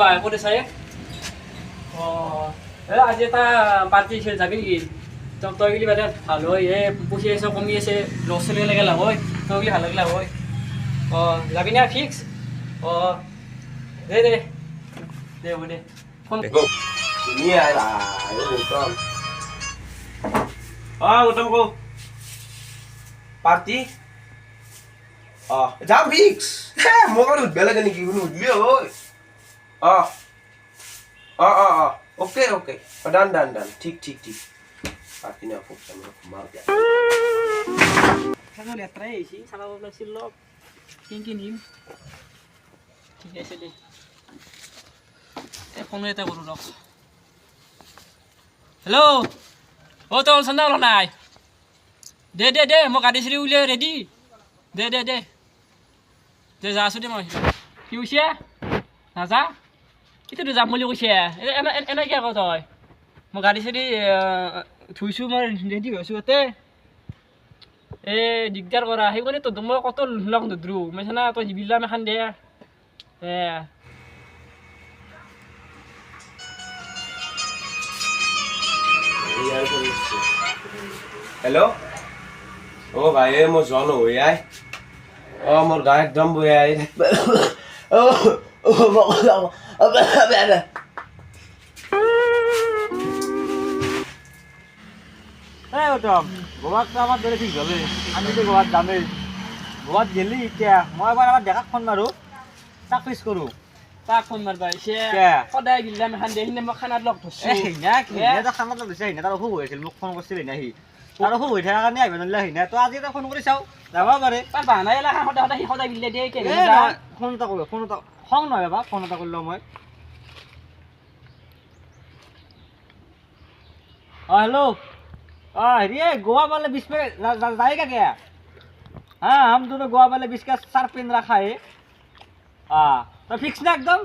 ভাই ক'ত আছে আজি এটা পাৰ্টি যাবি নেকি তই গেলি বাদে ভাল হয় পইচা আছে কমি আছে ল'ৰা ছোৱালী লাগে লাভ হয় তই গেলি ভাল লাগিলে হয় যাবি না ফিক্স দে দে দে হ'ব দে ফোন গৌতম কো পাৰ্টি যাম ফিক্স মোক আৰু উঠবা লাগে নেকি কোনো উঠবি হয় ওকে ওকে ডান ডান ডান ঠিক ঠিক ঠিক পাৰ্টি না খুব মাৰ দিয়া লেতেৰাই আহিছে চাব লাগিছিল অলপ কিনকি নিম ঠিক আছে দে ফোন এটা কৰোঁ ৰখ হেল্ল' তই ওলছ না ওলা নাই দে দে দে মই গাড়ী চাড়ী উলিয়াই ৰেডি দে দে দে দে যা আছোঁ দে মই কি কৈছে নাযা কেতিয়াতো যাম বুলি কৈছে এনে কিয় কওঁ তই মই গাড়ী চাড়ী ধুইছোঁ মই ৰেডি হৈছোঁ ইয়াতে দিগদাৰ কৰা সেইকাৰণে তহঁতক মই কত লগ নধৰোঁ বুজিছ না তই যিবিলাক এখন দে হেল্ল' ভাই মই যোৱা নহয় আই মোৰ গা একদম বৈ আই গৌতম গোৱাত আমাৰ দৰে ঠিক হ'লে আমিতো গোৱাত যামেই গোৱাত গেলি এতিয়া মই এবাৰ আমাৰ ডেকাক ফোন মাৰোঁ তাক ফিক্স কৰোঁ তাক ফোন মাৰবা আহিছে সদায় গিলাম এখন দে সিদিনা মই খানাত লগ ধৰছোঁ খানাত লগ ধৰিছে সিদিনা তাৰ অসুখ হৈ আছিল মোক ফোন কৰিছিল সিদিনা সি তাৰ অসুখ হৈ থকাৰ কাৰণে আহিব নোৱাৰিলে সিদিনা তই আজি এটা ফোন কৰি চাওঁ যাব পাৰে তাৰ বাহানা এলা সদায় সদায় সদায় গিলে দিয়ে ফোন এটা কৰিলোঁ ফোন এটা খং নহয় বাবা ফোন এটা কৰিলোঁ মই हेलो ये गोवा वाले बीच में जाएगा क्या हाँ हम दोनों गोवा वाले बीच का सर पेन रखा है तो फिक्स ना एकदम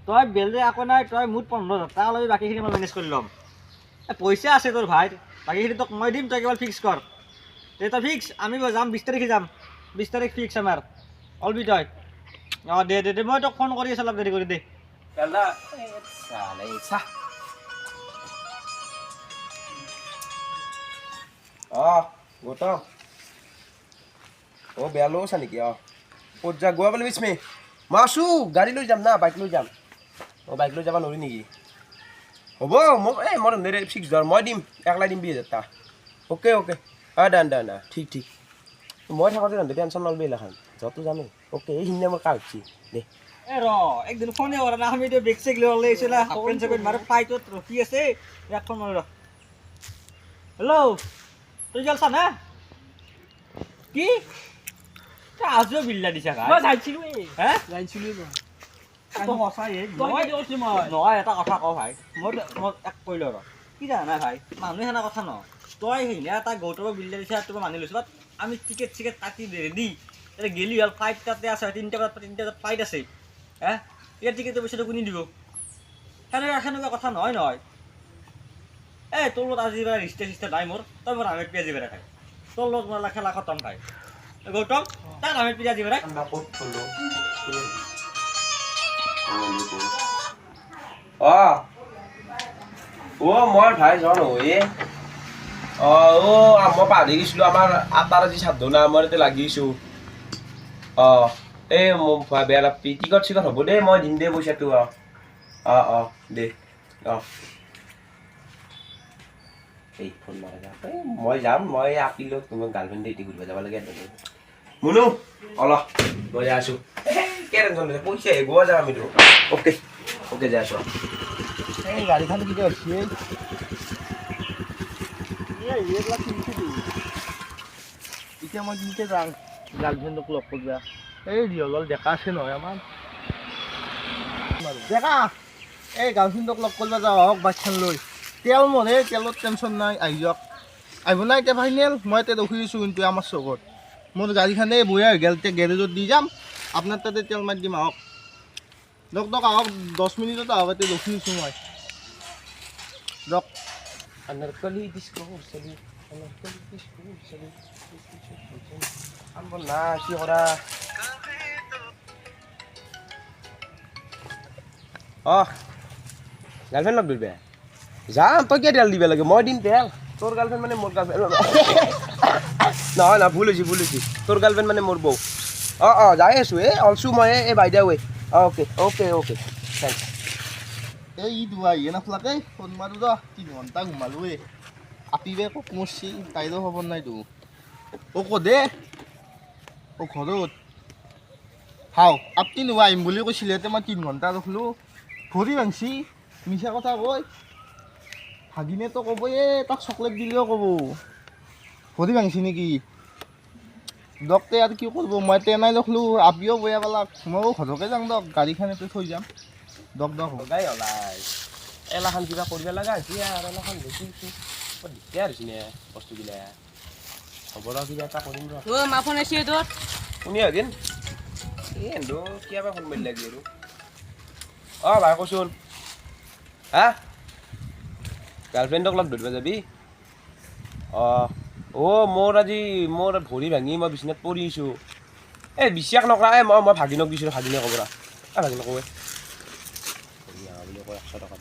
तई बेल आको ना तई मुठ 15,000 बाकी मैं मेनेज कर लम पैसा आसे तोर भाई बाकी तक मैं दिम तई केवल फिक्स कर तो फिक्स आम जाम 20 तारिखे जाम 20 तारिख फिक्स आमार अलबि तई दे दे दे मैं तक फोन कर अलग देरी कर दे গৌতম বেয়া লৈ আছা নেকি ক'ত যা গোৱা বুলি বিচমি মই আছোঁ গাড়ী লৈ যাম না বাইক লৈ যাম বাইক লৈ যাব নোৱাৰি নেকি হ'ব মোক মই ফিক্স ধৰ মই দিম একলাই দিম 20,000 টকা অ'কে অ'কে ডান ডান ঠিক ঠিক মই থাকোঁতে ৰান্ধি টেনশ্যন নলবি এইগিলাখান য'তো যামেই অ'কে এইখিনি মোৰ কাৰ উঠছি দে একদিন ফোনে কৰা না আমি বেগ চেগ লৈ ওলাইছিল হাফ পেণ্ট চেকেণ্ট মাৰে ফ্লাইটত ৰখি আছে ইয়াক ফোন মাৰো হেল্ল' তুই গেলছা না কি আজিও বিল্লা দিছা মই যাইছিলোঁ যাইছিলোঁ নহয় এটা কথা কওঁ ভাই মই এক কৰিলোঁ ৰ কি জানা ভাই মানুহে সেনা কথা ন তই সেইনে এটা গৌতমৰ বিল্লা দিছা তোৰ মানি লৈছোঁ বাট আমি টিকেট চিকেট কাটি ৰেডি এতিয়া গেলি হ'ল ফ্লাইট তাতে আছে 3টা বজাত ফ্লাইট আছে ইয়াৰ টিকেটৰ পইচাটো কোনে দিব সেনেকুৱা কথা নহয় তোৰ লগত আজি ৰিষ্টা চিষ্টা নাই মোৰ তই মোৰ আমেট পিঁয়াজি বেৰা খাই তোৰ লগত মোৰ খেলা খতম খাই গৌতম তাক আমেট পিঁয়াজি বেৰা মই ভাই যোৱা নহয় মই পাহৰি গৈছিলোঁ আমাৰ আটাৰ আজি সাধু না মই এতিয়া লাগিছোঁ মোক বেয়া নাপাবি টিকট চিকট হ'ব দেই মই দিম দে পইচাটো দে এই ফোন মাৰা যা মই যাম মই আপিলত তোমাৰ গাৰ্লফ্ৰেণ্ড ডেটি ঘূৰিব যাব লাগে মুনু অলপ মই যাই আছোঁ টেনশ্যন লৈছে পইচা গোৱা যাম আমিতো অ'কে অ'কে যাই আছোঁ গাড়ীখন কেতিয়া হৈছে এইবিলাক কিনিছে এতিয়া মই কিনতে যাওঁ গাৰ্লফ্ৰেণ্ডক লগ কৰিব এই ৰিয়ল ডেকা আছে নহয় আমাৰ ডেকা এই গাৰ্লফ্ৰেণ্ডক লগ কৰিব যাওঁ আহক বাইকখন লৈ তেল মৰে তেলত টেনশ্যন নাই আহি যাওক আহিব নাই এতিয়া ফাইনেল মই এতিয়া ৰখি দিছোঁ কিন্তু আমাৰ চকত মোৰ গাড়ীখনে বঢ়িয়া হৈ গ'ল এতিয়া গেৰেজত দি যাম আপোনাৰ তাতে তেল মাৰি দিম আহক দক আহক 10 মিনিটত আহক এতিয়া ৰখি দিছোঁ মই দক अनरकली डिस्को चली आम ना कि करा অঁ গাৰ্লফ্ৰেণ্ড লগ ধৰিবা যাম তই কিয় তেল দিব লাগে মই দিম তেল তোৰ গাৰ্লফ্ৰেণ্ড মানে মোৰ গাৰ্লফ্ৰেণ্ড নহয় নহয় ভুল হৈছে তোৰ গাৰ্লফ্ৰেণ্ড মানে মোৰ বৌ অঁ যাই আছোঁ অলছো মই এই বাইদেউ অ'কে থেংকছ এই ই দুয়া ইয়ে নাফলাকে ফোন মাৰো ৰ 3 ঘণ্টা ঘুমালোৱে আপিবে কক মৰছি তাইৰো খবৰ নাই তো ও কদে ও ঘৰত হাও আপনি নোৱা আহিম বুলি কৈছিলে তে মই 3 ঘণ্টা ৰখলো ভৰি ভাংছি মিছা কথা কয় ভাগিনে তো ক'ব তাক চকলেট দিলেও ক'ব ভৰি ভাংছি নেকি ডক্টৰে আৰু কি কৰিব মই তেনাই ৰখলো আপিও বেয়া পালাক ময়ো ঘৰকে যাম দক গাড়ীখনতে থৈ যাম দক সদায় ওলাই এলাখান কিবা কৰিব লগা হৈছে আৰু এলাখান বেছি দিগদাৰ হৈছে নে বস্তুবিলাক হ'ব ৰ কিবা এটা কৰিম ৰ মা ফোন আছে তোৰ শুনি আহিন এন্দো কিবা ফোন মাৰি লাগি আৰু ভাই কচোন হা গাৰ্লফ্ৰেণ্ডক লগ ধৰিব যাবি মোৰ আজি মোৰ ভৰি ভাঙি মই বিচনাত পৰি আছোঁ বিশ্বাস নকৰা মই ভাগিনক দিছিলোঁ ভাগিনে ক'ব ৰা ভাগিনক কয় বুলি কয় 100 টকা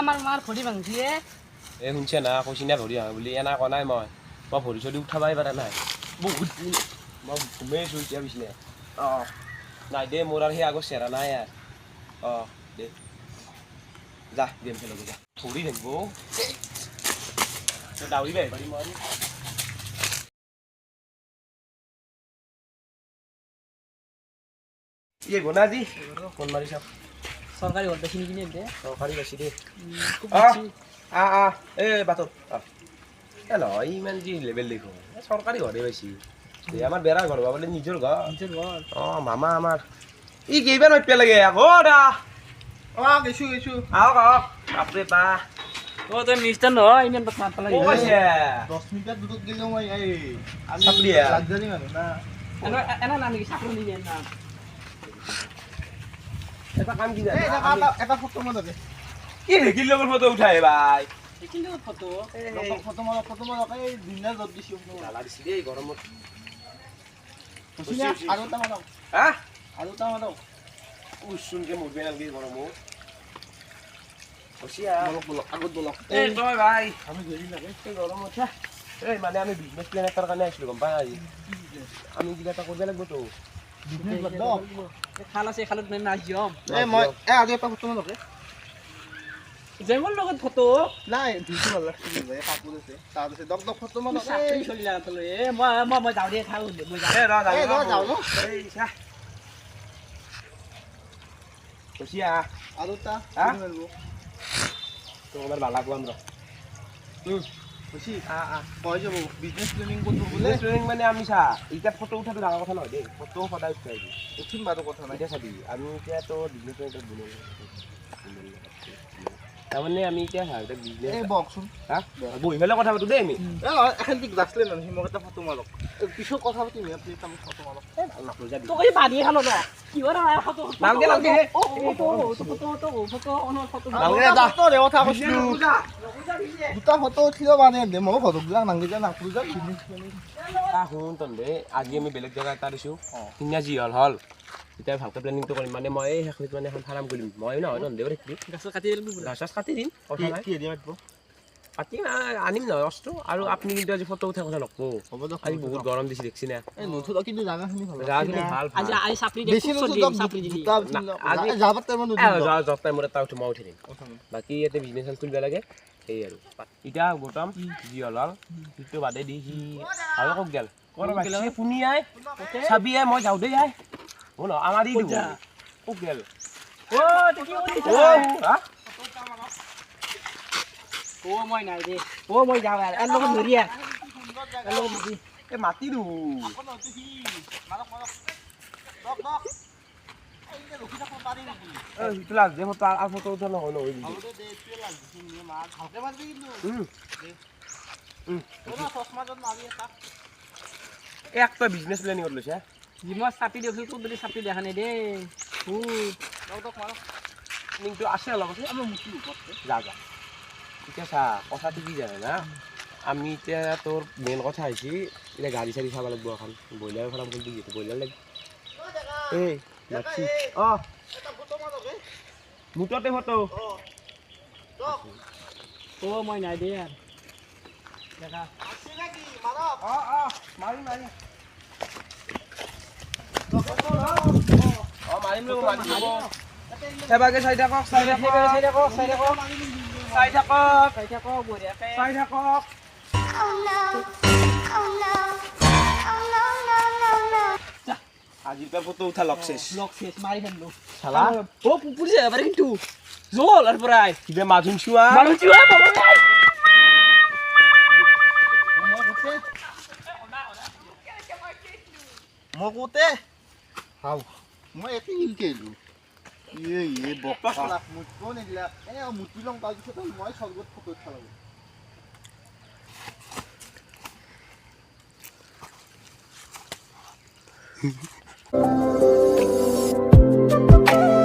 আমাৰ মাৰ ভৰি ভাঙছি শুনছে না কৈছি না ভৰি ভাঙা বুলি এনা কোৱা নাই মই ভৰি চৰি উঠাবাই পাৰা নাই বহুত দিন মই ঘুমাই আছোঁ এতিয়া বিচনা নাই দে মোৰ আৰু সেই আগৰ চেহেৰা নাই দে যা গেম খেলিব যা ভৰি ভাঙিব দাউৰি বাই পাৰিম মই গনা আজি ফোন মাৰি চাওক চৰকাৰী ঘৰ বেছি নেকি দে চৰকাৰী বেছি দে বাটত নহয় ইমান যি লেভেল দেখো চৰকাৰী ঘৰে বেছি আমাৰ বেৰা ঘৰ বোলে নিজৰ ঘৰ মামা আমাৰ ই কেইবাৰ মাতিব লাগে আকৌ দা গৈছো আহক বাপৰে বা তই মিষ্টাৰ নহয় ইমান মাত লাগে 10 মিনিট দূৰত গেলেও মই এই চাকৰি লাক্সাৰি মানুহ না এনে নাম নেকি চাকৰি নিয়ে না এটা কাম কি এটা ফটো মাৰক কি দেখিল লগৰ ফটো উঠাই ভাই কিন্তু ফটো ফটো মাৰক এই দিনা যত দিছো নালা দিছি দেই গৰমত আৰু এটা মাৰক উচুনকে মৰবে নালগে গৰমত আগত বলক তই ভাই আমি ঘূৰি লাগে গৰমত মানে আমি বিজনেছ প্লেন এটাৰ কাৰণে আহিছিলোঁ গম পাই আজি আমি কিবা এটা কৰিব লাগিবতো খাল আছে খালত নাচ যাম মই আজি এটা ফটো মাৰক জেমৰ লগত ফটো নাই ধুইছো ভাল লাগছে কাপোৰ আছে তাত আছে দক ফটো মাৰক চাকৰি চলি লাগতলৈ মই যাওঁ দে খাওঁ মই যাওঁ ন আৰু এটা তোমাৰ বালা কোৱাম ৰ কয় যাব বিজনেছ প্লেনিং কৰিব বোলে ট্ৰেইনিং মানে আমি চা এতিয়া ফটো উঠাটো ডাঙৰ কথা নহয় দেই ফটো সদায় উঠাই দিম উঠিম বাৰু কথা নাই এতিয়া চাবি আমি এতিয়াতো বিজনেছ তাৰমানে আমি এতিয়া বিজনেছ বকচোন বহি পেলাই কথা পাতো দেই আমি এখন গ্লাছ লৈ নাহি মোক এটা ফটো মাৰক পিছত কথা পাতিম প্লিজ আমি ফটো মাৰক তোক বান্ধি খালো ন কিহৰ ফটো নালগে কথা কৈছিলো দুটা ফটো উঠিব মানে দে মই ঘৰবিলাক নাংগি যা নাকলো যা শুন তন্দে আজি আমি বেলেগ জেগা এটা দিছোঁ সিদিনা যি হ'ল এতিয়া ভালকৈ প্লেনিংটো কৰিম মানে মই এই শেষত মানে এখন ফাৰ্ম কৰিম মই নহয় তন্দেও দেখিবি গাছ কাটি গাছ কাটি দিম কথা নাই কাটি আনিম নহয় অস্ত্ৰ আৰু আপুনি কিন্তু আজি ফটো উঠাৰ কথা নকব হ'ব দিয়ক আজি বহুত গৰম দিছে দেখছি না নুঠো কিন্তু জাগাখিনি ভাল জাগাখিনি ভাল আজি আজি চাপৰি দে বেছি চাপৰি দিলি আজি যাবাৰ টাইমত যত টাইমত এটা উঠি মই উঠি দিম বাকী ইয়াতে বিজনেছ কৰিব লাগে সেই আৰু এতিয়া গৌতম যি হ'ল সিটো বাদে দি সি আৰু কক গেল শুনি আই চাবি আই মই যাওঁ দেই আই শুন আমাৰ ই কক গেল মই নাই দে মই যাওঁ আৰু লগত ধৰি মাতি দিওঁ ফটো উঠা নহয় এক তই বিজনেছ প্লেনিঙত লৈছে মই চাপি দিছোঁ তোৰ বুলি চাপি দেখা নাই দেই প্লেনিংটো আছে অলপ আছে যা যা এতিয়া চা কথাটো কি জানে না আমি এতিয়া তোৰ মেইন কথা হৈছে এতিয়া গাড়ী চাড়ী চাব লাগিব এখন ব্ৰইলাৰ ফাৰ্ম খুলি যিহেতু ব্ৰইলাৰ লাগিব এই লাগছি মুঠতে ফটো ও মই নাই দে আৰ দেখা মাৰি মাৰি মাৰিম ৰ'ব মাৰিম ৰ'ব এবাৰকে চাই থাকক চাই থাকক চাই থাকক চাই থাকক চাই থাকক চাই থাকক বঢ়িয়াকে চাই থাকক Oh no. Oh no. Oh no, no, no, no. আজিৰ পৰা ফটো উঠা লগ শেষ ব্লক শেষ মারি ফেললো চালা ও পুলিশে এবারে কিন্তু জল আর পরাই কিবা মাজুন চুৱা মানুষ চিওয়া বাবা নাই মই কওঁতে হাও মই একে ইনকে আহিলোঁ বক্তা মুঠিব নিদিলা মুঠি লওঁ তাৰপিছত মই স্বৰ্গত ফটো উঠা লাগে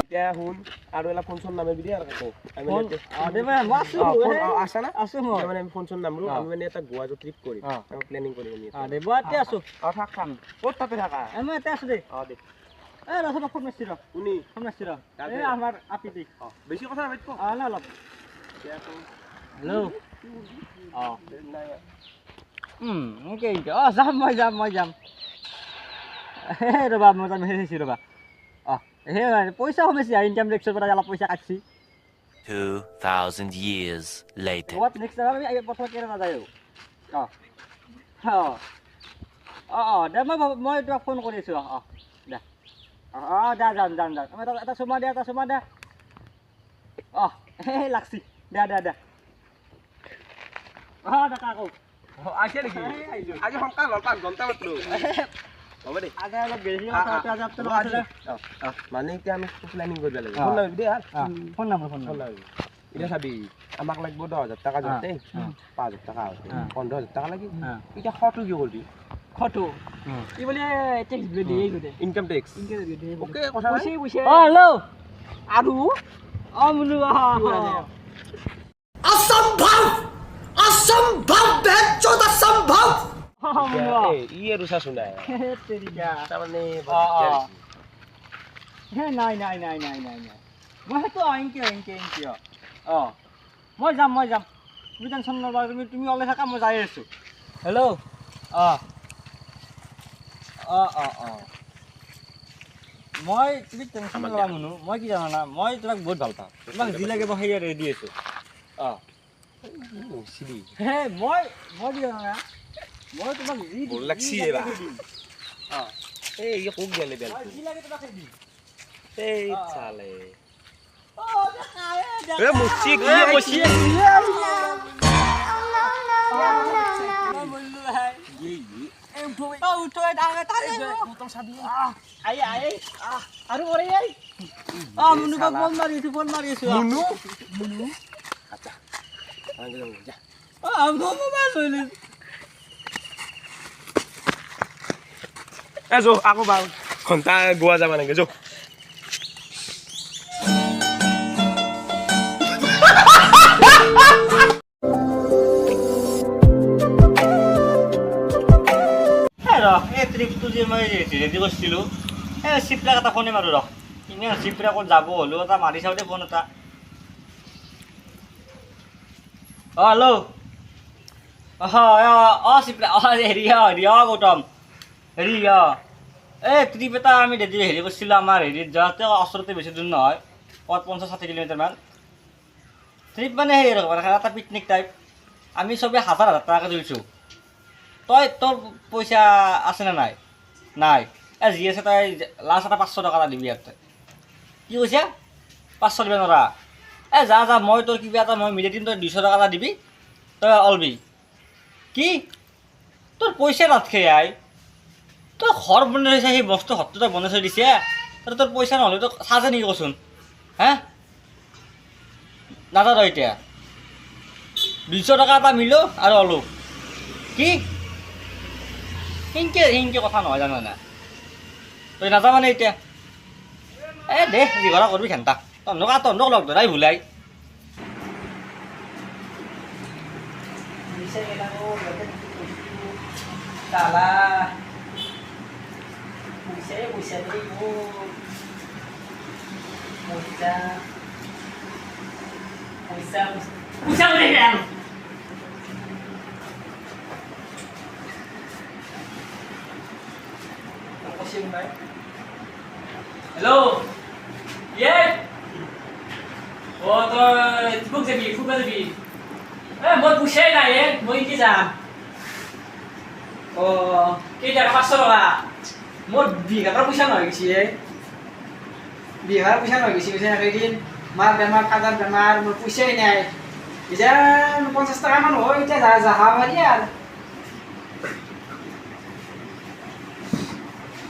এতিয়া শুন আৰু এলা ফোন চোন নামে বিদি আৰু কাকো আমি দে ভাই মই আছো আছা না আছো মই মানে আমি ফোন চোন নামৰো আমি মানে এটা গোৱা ট্ৰিপ কৰিম আমি প্লেনিং কৰিম আমি দে বতে আছো থাক খাম ক'ত তাতে থাকা মই এতে আছো দে দে এ ৰচনা ফোন মাৰছি ৰ শুনি ফোন মাৰছি ৰ এই আমাৰ আপি দি বেছি কথা নাপাতিব না অলপ হেল্ল' ওকে যাম মই যাম ৰ'বা মই যাম হেৰিছি ৰ'বা পইচা সোমাইছি ইনকাম টেক্সৰ পৰা অলপ পইচা কাটছি 2,000 years later. what next time আমি প্ৰথম কেনে নাযায় দে মই তোমাক ফোন কৰি আছোঁ দে দে যাম এটা চুমা দে লাগছি দে দে দেখা আকৌ আহিছে নেকি আজি সোনকাল হ'ল 5 ঘণ্টা মাত্ৰ হ'ব দে আজি অলপ বেছি মানে এতিয়া আমি প্লেনিং কৰিব লাগিব ফোন নামিবি দেই ফোন নাম্বাৰ এতিয়া চাবি আমাক লাগিব 10,000 টকা যাওঁতে 5,000 টকা হওঁতে 15,000 টকা লাগি এতিয়া খৰটো কি কৰিবি খটো কি বলে টেক্স দিয়ে গদে ইনকাম টেক্স ওকে কথা নাই পয়সা হেল্ল' আৰু মুনু ই আৰু চাচোন নাই তাৰমানে নাই মই সেইটো এনকে মই যাম তুমি টেনশ্যন নল'বা তুমি ওলাই থাকা মই যাই আছোঁ হেল্ল' মই তুমি টেনশ্যন নল'বা মুনু মই কি জানা মই তোমাক বহুত ভাল পাওঁ তোমাক যি লাগে মই সেয়া ৰেডি আছোঁ মই কি জানা মই তোমাক যি ভোক লাগছি এবাৰ এই কোক গেলে বেল যি লাগে তোমাক দিম এই চালে এ মুচি কি মুচি আৰু মুনুক ফোন মাৰি আছো মুনু আচ্ছা যো আকৌ বাৰু ঘণ্টা গোৱা যাব নেকি যো এই ট্ৰিপটো যে মই ৰেডি কৰিছিলোঁ এই চিপৰাক এটা ফোনে মাৰোঁ ৰ ইমান চিপৰা ক'ত যাব হ'লেও এটা মাৰি চাওঁ দে ফোন এটা হেল্ল' চিপৰা হেৰি গৌতম হেৰি এই ট্ৰিপ এটা আমি হেৰি কৰিছিলোঁ আমাৰ হেৰিত যাওঁতে ওচৰতে বেছি দূৰ নহয় 50-60 কিলোমিটাৰমান ট্ৰিপ মানে হেৰি এটা পিকনিক টাইপ আমি চবেই 1,000 টকাকৈ তুলিছোঁ তোৰ পইচা আছেনে নাই যি আছে তই লাষ্ট এটা 500 টকা এটা দিবি ইয়াতে কি কৈছে 500 দিব নোৱাৰা যা মই তোৰ কিবা এটা মই মিলাই দিম তই 200 টকা এটা দিবি তই অলবি কি তোৰ পইচা নাথাকে তই ঘৰ বনাই থৈছে সেই বস্তু ঘৰটো তই বনাই থৈ দিছে তোৰ পইচা নহ'লে তই চাজে নেকি কচোন নাজা তই এতিয়া 200 টকা এটা মিলো আৰু অলপ কি সেনকে কথা নহয় জানা তই নাযাবা মানে এতিয়া দে যিঘৰা কৰিবি খেন্তা তহঁতক লগ ধৰাই ভুলাই পইচা উঠে গেল হেল্ল' ইয়ে অ' তই ফুক যাবি ফুকবা যাবি মই পইচাই নাই মই কি যাম অ' কেইটা 500 টকা মোৰ বিঘাৰ পইচা নহয় গৈছে বিঘাৰ পইচা নহয় গৈছে একেদিন মাৰ বেমাৰ ফাদাৰ বেমাৰ মোৰ পইচাই নাই এতিয়া 50 টকামান হয় এতিয়া যাহা মাৰি আৰু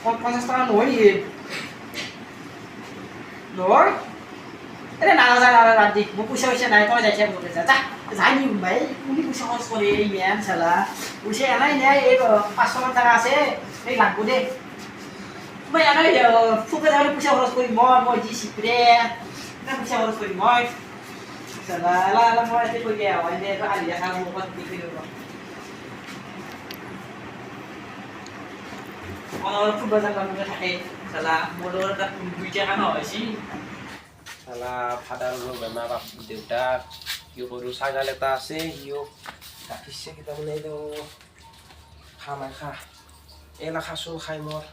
50 টকা নহয় নেকি নহয় এনে নাযায় বাদ দি মোৰ পইচা নাই তই যাইছে বোলে যা যাই নি ভাই কোনে পইচা খৰচ কৰে এই মেন চালা পইচা এনাই নাই এই 500 টাকা আছে এই লাগব দে মই এনাই ফুকে যাবলৈ পইচা খৰচ কৰিম মই যি চিপৰে পইচা খৰচ কৰিম মই চালা লা মই এতে কৈ দিয়া হয় দে আলি দেখা মুখত দি দিব অনৰ ফুটবল জান থাকে চালা মোৰ তাত 2 টাকা নহয়ছি চালা ফাদাৰৰ বেমাৰ বাপ দেউতাক কি কৰোঁ ছাগাল এটা আছে সিও গাখীৰছে কেইটা মানে খা মাই খা এইলা খাচোন খাই মোৰ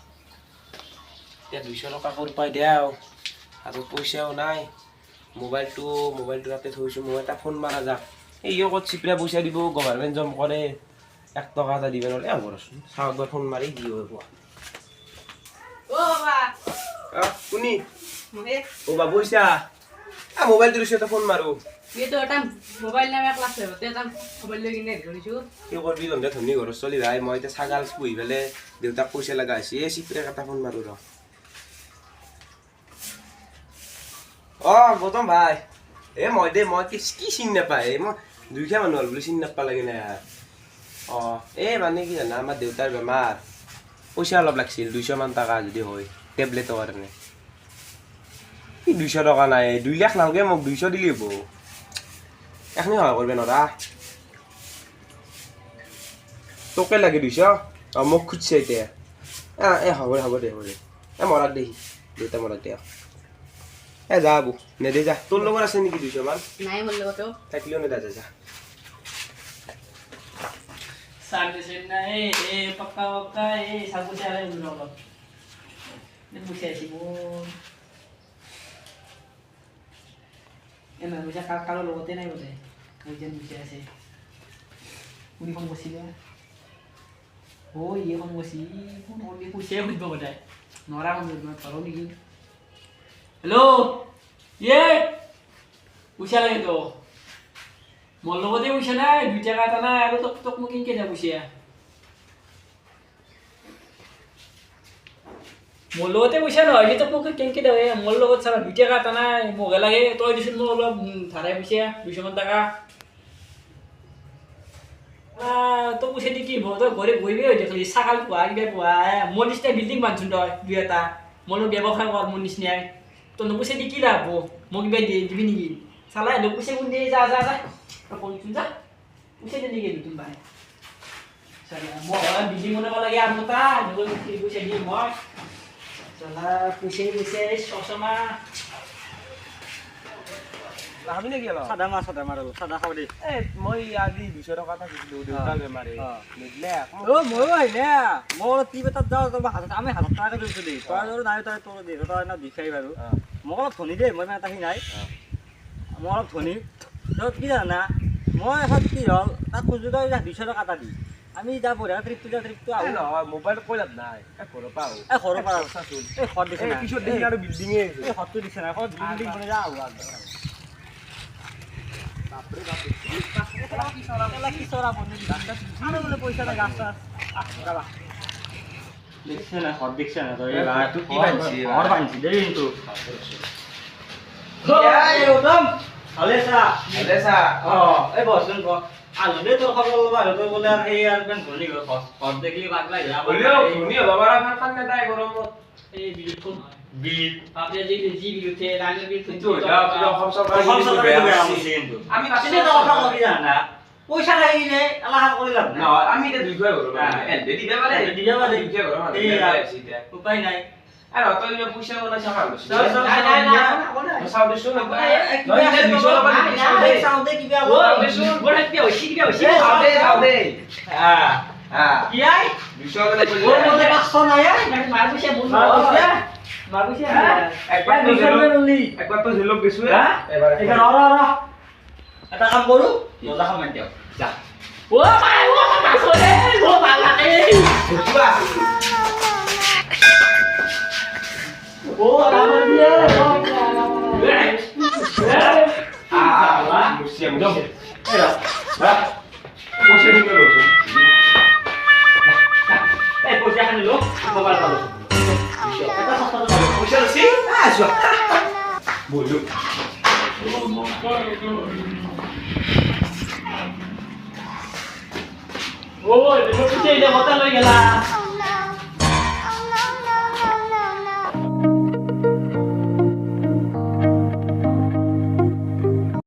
এতিয়া 200 টকা কৰি পাই দিয়া আৰু পইচাও নাই মোবাইলটো তাতে থৈছোঁ মই এটা ফোন মাৰা যাক এইও ক'ত চিপৰা পইচা দিব গভৰ্ণমেণ্ট জব কৰে 1 টকা এটা দিব নোৱাৰে ৰচোন চাওঁ একবাৰ ফোন মাৰি কি হয় কোৱা কোনি ও বাবু পইচা মোবাইলটো লৈছোঁ এটা ফোন মাৰোঁ itu tam mobile na class le te tam mobile le gine gorichu কি কৰবি তহঁতে ধনী ঘৰত চলি ভাই মই এতিয়া ছাগাল পুহি পেলাই দেউতাক পইচা লগা হৈছে এই চিপৰে এটা ফোন মাৰোঁ ৰ গৌতম ভাই মই কি চিনি নাপায় মই 200 মানুহ হ'ল বুলি চিনি নাপা লাগে না মানে কি জানা আমাৰ দেউতাৰ বেমাৰ পইচা অলপ লাগিছিল 200 মান টকা যদি হয় টেবলেটৰ কাৰণে 200 টকা নাই 2 লাখ নালগে মোক 200 দিলি হ'ব এখনি সহায় কৰবে নৰা তোকে লাগে 200 মোক খুজিছে এতিয়া হ'ব দে মৰাক দেহি দেউতা মৰাক দে যা বাবু নেদে যা তোৰ লগত আছে নেকি 200 মান nai mol lo to থাকিলেও নেদা যা সার্ভিসের না এই পাক্কা এই সাবুছে আরে উড়লো নে বুঝে আছি এমন বুঝা কালো লগতে নাই বলে ওই যে বুঝে আছে উনি কোন বসিল ওই এখন বসি কোন ওই পুষে হইব বলে নরা কোন ধরো নাকি হ্যালো ইয়ে পুষা লাগে তো মোর লগতে পইচা নাই 2 টাকা এটা নাই আৰু তোক মোক কিনকে যা পইচা মোর লগতে পইচা নহয় তোক মোক কিনকে দে মোর লগত সারা 2 টাকা এটা নাই মোগে লাগে তই দিছিল মোক অলপ ধাৰাই পইচা 200 টাকা তো পইচা দি কি হ'ব তই ঘৰে বহিবি হৈ দেখলি ছাগাল পোৱা কিবা পোৱা মোৰ নিচিনা বিল্ডিং বান্ধছোন তই 2 এটা মোৰ ব্যৱসায় কৰ মোৰ নিচিনাই তই পইচা দি কি লাভ মোক কিবা দিবি নেকি চালা পইচা কোন দিয়ে যা Apa itu dah? Usai jadi gitu tuh mbak. Saya mau biji mana kalau lagi anu ta, dulu ibu saya di mau. Salah pusing sosoma. আমি নেকি অলপ সাদা মাৰো সাদা খাব দে মই আজি 200 টকা এটা দিছিলোঁ দেউতাৰ বেমাৰে নিদিলে ময়ো আহিলে মই টিপ এটাত যাওঁ আমি 1000 টকাকে দিছোঁ দেই তই আৰু নাই তই তোৰ দে তই না বিচাৰি বাৰু মোক অলপ ধনী দেই মই মানে এটা নাই মই অলপ ধনী তই কি জানা মই এখন কি হ'ল তাক খুজো তই 200 টকা এটা দি আমি যা বঢ়িয়া ট্ৰিপটো আহোঁ নহয় মোবাইল কৈ লাভ নাই ঘৰৰ পৰা ঘৰৰ পৰা ঘৰ দিছে না পিছত দেখি আৰু বিল্ডিঙে ঘৰটো দিছে না বিল্ডিং বনাই যা আহোঁ পইচা গাছ দেখছে না ঘর দেখছে না ঘর বানছি দেই কিন্তু আলু দে তোর খবর লবা তোর বলে আর এই আর কেন ধনী ঘর দেখলি পাগলা যা বলিও ধনী বাবার আমার কানে দাই গরমত এই বিল কোন বিল আপনি যে বিলতে রানের বিল তো যা তুই আমি কাছে তো কথা বলি না পয়সা লাগিলে আল্লাহ কইলাম না আমি এটা দুই কই করব এন্ড দিদি দেবারে উপায় নাই আৰু তই যে পইচা বনাই চাবা নাই নাই নাই চাও দেচোন কিবা আছে চাও দে কিবা ও বড় কি হইছি কি হইছি চাও দে কি আই 200 বলে ওর মধ্যে 500 নাই মার পয়সা বল মার পয়সা একবার তো একবার তো ঝিলক গেছো এবারে এখানে এটা কাম কৰো মজা খাম দিও যা ও মাই ও মাছলে ও বালাকে বুঝবা ও আমার দিয়ে মুসিয়া মুসিয়া এরা পয়সা দিতে রয়েছে এই পয়সা খানি লো মোবাইল পালো এটা সস্তা তো পয়সা রয়েছে আসো বলু ও দেখো পিছে এটা কথা লই গেলা